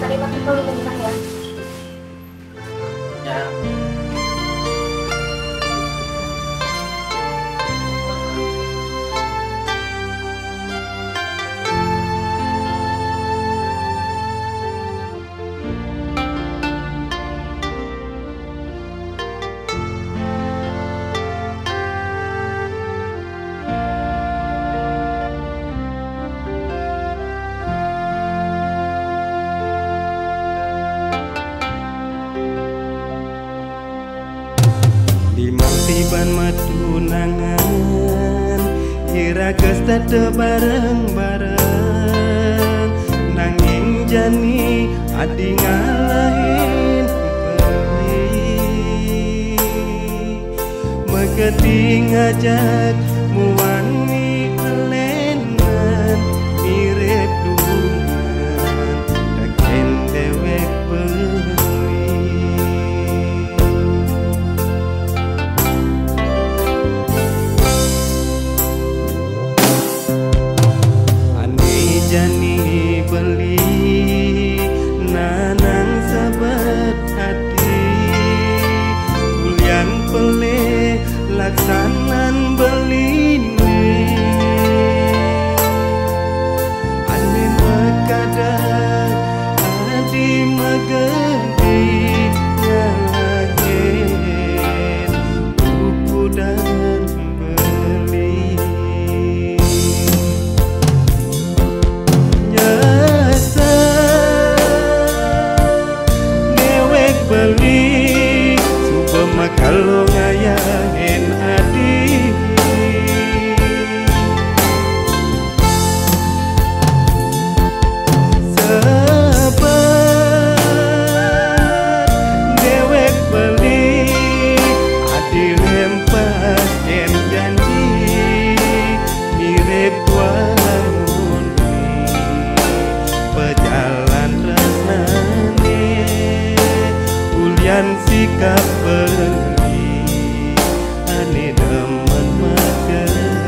kalimat itu lu benar ya. Ya. Tiban matunangan ira kestada bareng-bareng nanging jani adi ngalahin beli megeti ngajak muani kelenan mirip dungan daken dewek beli jani beli nanang sahabat hati kulian pele laksanan beli ane makadang adi magenti ngalagen buku dan beli beli supaya kalau ngayahin hati sabar dewek beli adi lempas en janji mirip wangun pejalan rasane ulian sikap beli ane demen mageki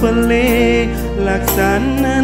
pele laksanan